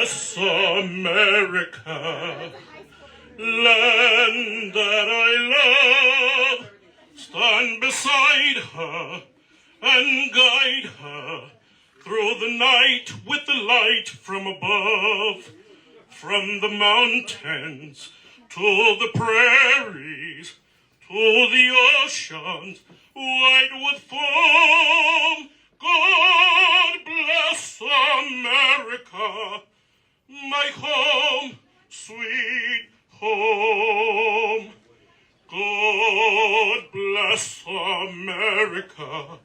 bless America, land that I love. Stand beside her and guide her through the night with the light from above. From the mountains to the prairies, to the oceans, white with foam. God bless America, my home, sweet home. God bless America,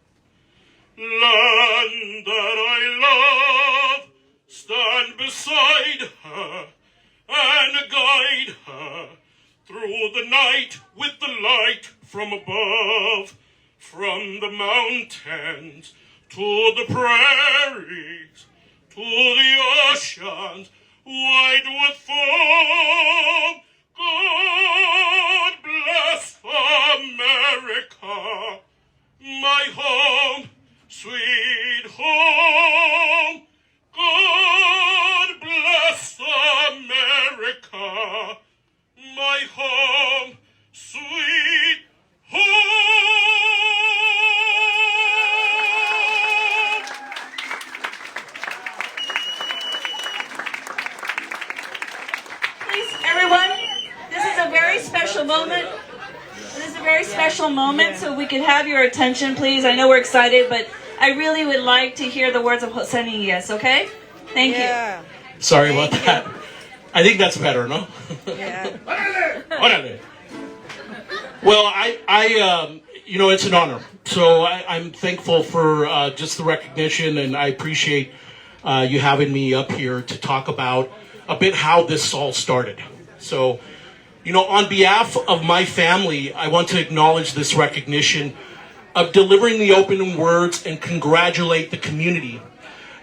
land that I love. Stand beside her and guide her through the night with the light from above. From the mountains to the prairies, to the oceans, white with foam. God bless America, my home, sweet home. God bless America, my home, sweet home. Please, everyone, this is a very special moment. This is a very special moment, so we could have your attention, please. I know we're excited, but I really would like to hear the words of Jose Niñez, okay? Thank you. Sorry about that. I think that's better, no? Yeah. Órale. Well, I it's an honor. So I'm thankful for just the recognition, and I appreciate you having me up here to talk about a bit how this all started. So, on behalf of my family, I want to acknowledge this recognition of delivering the opening words and congratulate the community,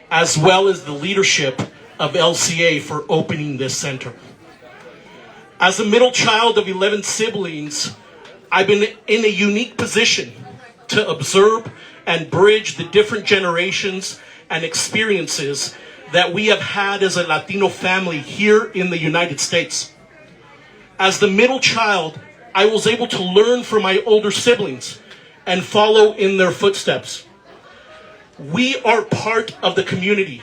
as well as the leadership of LCA for opening this center. As a middle child of 11 siblings, I've been in a unique position to observe and bridge the different generations and experiences that we have had as a Latino family here in the United States. As the middle child, I was able to learn from my older siblings and follow in their footsteps. We are part of the community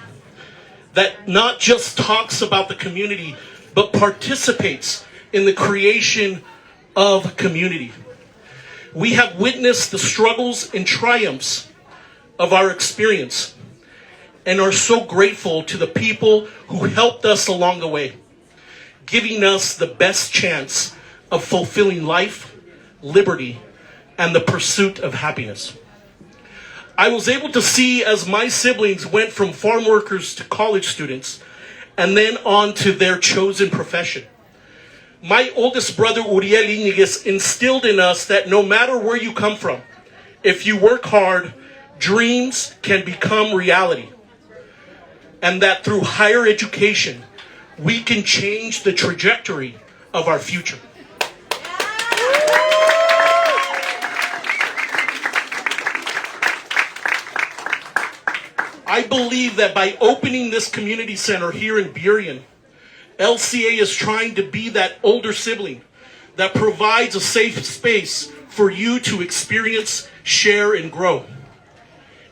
that not just talks about the community, but participates in the creation of community. We have witnessed the struggles and triumphs of our experience and are so grateful to the people who helped us along the way, giving us the best chance of fulfilling life, liberty, and the pursuit of happiness. I was able to see as my siblings went from farm workers to college students and then on to their chosen profession. My oldest brother, Uriel Iñiguez, instilled in us that no matter where you come from, if you work hard, dreams can become reality. And that through higher education, we can change the trajectory of our future. I believe that by opening this community center here in Burien, LCA is trying to be that older sibling that provides a safe space for you to experience, share, and grow.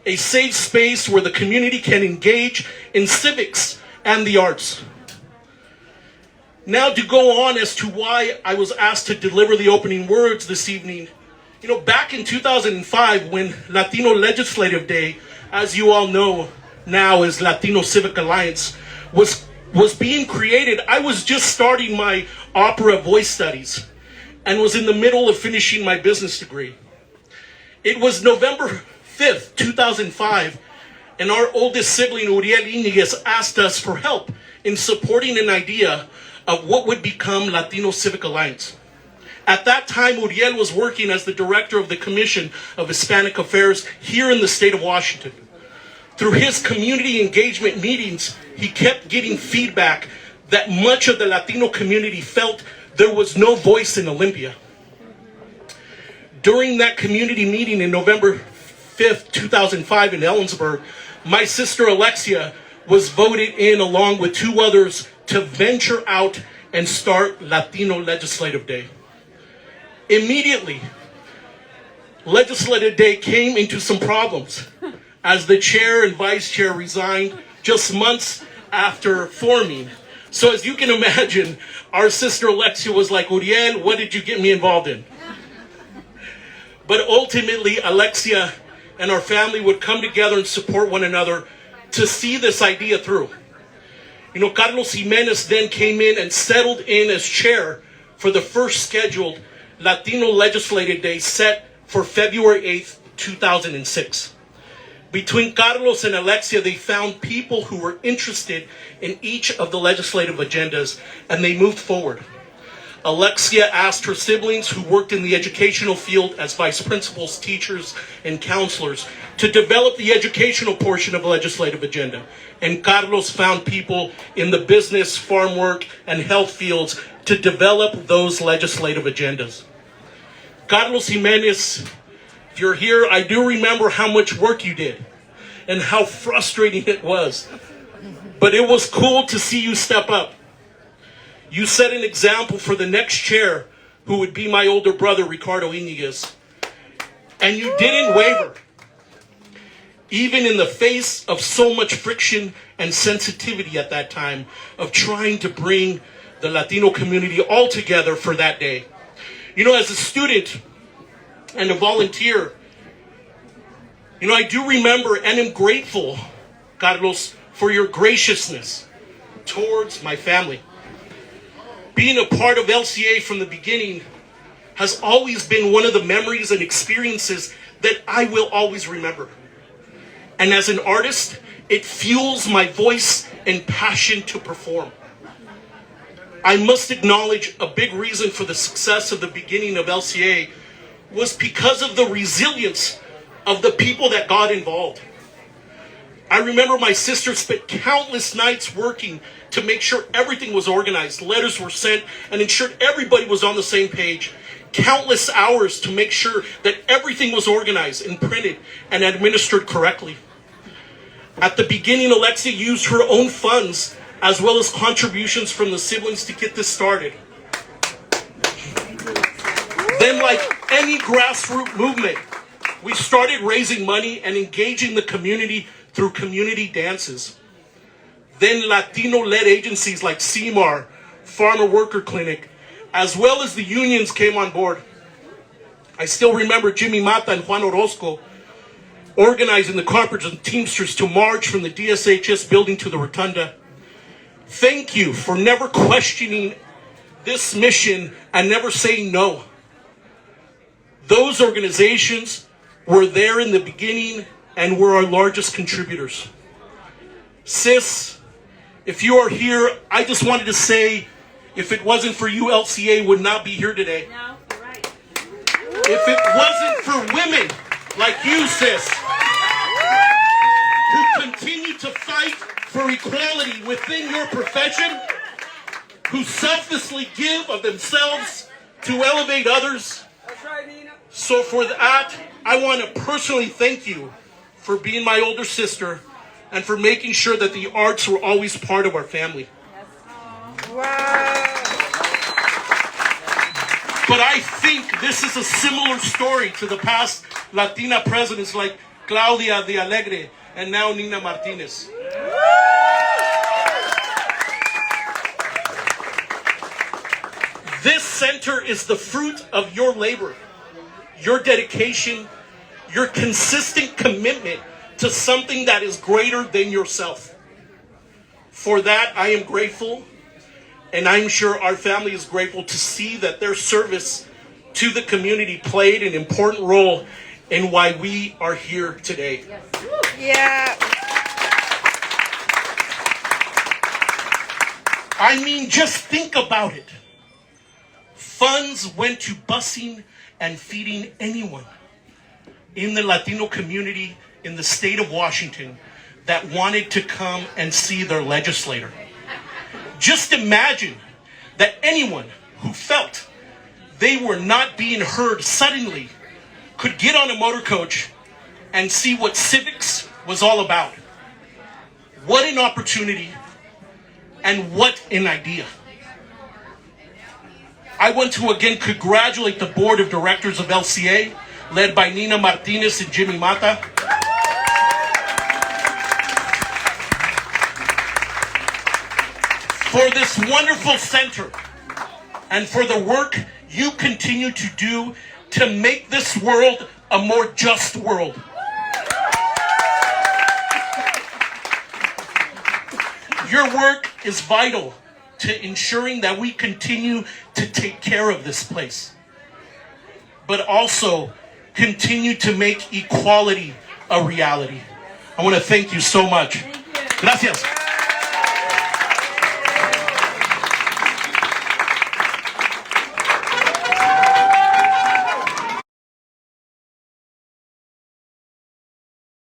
A safe space where the community can engage in civics and the arts. Now to go on as to why I was asked to deliver the opening words this evening. Back in 2005, when Latino Legislative Day, as you all know now is LCA Civic Alliance, was being created, I was just starting my opera voice studies and was in the middle of finishing my business degree. It was November 5th, 2005, and our oldest sibling, Uriel Iñiguez, asked us for help in supporting an idea of what would become LCA Civic Alliance. At that time, Uriel was working as the director of the Commission of Hispanic Affairs here in the state of Washington. Through his community engagement meetings, he kept getting feedback that much of the Latino community felt there was no voice in Olympia. During that community meeting in November 5th, 2005 in Ellensburg, my sister Alexia was voted in along with two others to venture out and start Latino Legislative Day. Immediately, Legislative Day came into some problems as the chair and vice chair resigned just months after forming. So as you can imagine, our sister Alexia was like, Uriel, what did you get me involved in? But ultimately, Alexia and our family would come together and support one another to see this idea through. You know, Carlos Jimenez then came in and settled in as chair for the first scheduled Latino Legislative Day set for February 8th, 2006. Between Carlos and Alexia, they found people who were interested in each of the legislative agendas, and they moved forward. Alexia asked her siblings who worked in the educational field as vice principals, teachers, and counselors to develop the educational portion of the legislative agenda. And Carlos found people in the business, farm work, and health fields to develop those legislative agendas. Carlos Jimenez, if you're here, I do remember how much work you did and how frustrating it was. But it was cool to see you step up. You set an example for the next chair, who would be my older brother, Ricardo Iñiguez. And you didn't waver. Even in the face of so much friction and sensitivity at that time of trying to bring the Latino community all together for that day. You know, as a student and a volunteer, you know, I do remember and am grateful, Carlos, for your graciousness towards my family. Being a part of LCA from the beginning has always been one of the memories and experiences that I will always remember. And as an artist, it fuels my voice and passion to perform. I must acknowledge a big reason for the success of the beginning of LCA was because of the resilience of the people that got involved. I remember my sister spent countless nights working to make sure everything was organized, letters were sent, and ensured everybody was on the same page. Countless hours to make sure that everything was organized and printed and administered correctly. At the beginning, Alexia used her own funds as well as contributions from the siblings to get this started. Then, like any grassroots movement, we started raising money and engaging the community through community dances. Then Latino-led agencies like CMAR, Farmer Worker Clinic, as well as the unions came on board. I still remember Jimmy Mata and Juan Orozco organizing the carpenters and teamsters to march from the DSHS building to the rotunda. Thank you for never questioning this mission and never saying no. Those organizations were there in the beginning and were our largest contributors. Sis, if you are here, I just wanted to say, if it wasn't for you, LCA would not be here today. No, you're right. If it wasn't for women like you, sis, who continue to fight for equality within your profession, who selflessly give of themselves to elevate others. So for that, I want to personally thank you for being my older sister and for making sure that the arts were always part of our family. Wow. But I think this is a similar story to the past Latina presidents like Claudia de Alegre and now Nina Martinez. This center is the fruit of your labor, your dedication, your consistent commitment to something that is greater than yourself. For that, I am grateful, and I'm sure our family is grateful to see that their service to the community played an important role in why we are here today. Yeah. I mean, just think about it. Funds went to busing and feeding anyone in the Latino community in the state of Washington that wanted to come and see their legislator. Just imagine that anyone who felt they were not being heard suddenly could get on a motor coach and see what civics was all about. What an opportunity and what an idea. I want to again congratulate the board of directors of LCA, led by Nina Martinez and Jimmy Mata. For this wonderful center and for the work you continue to do to make this world a more just world. Your work is vital to ensuring that we continue to take care of this place, but also continue to make equality a reality. I want to thank you so much. Gracias.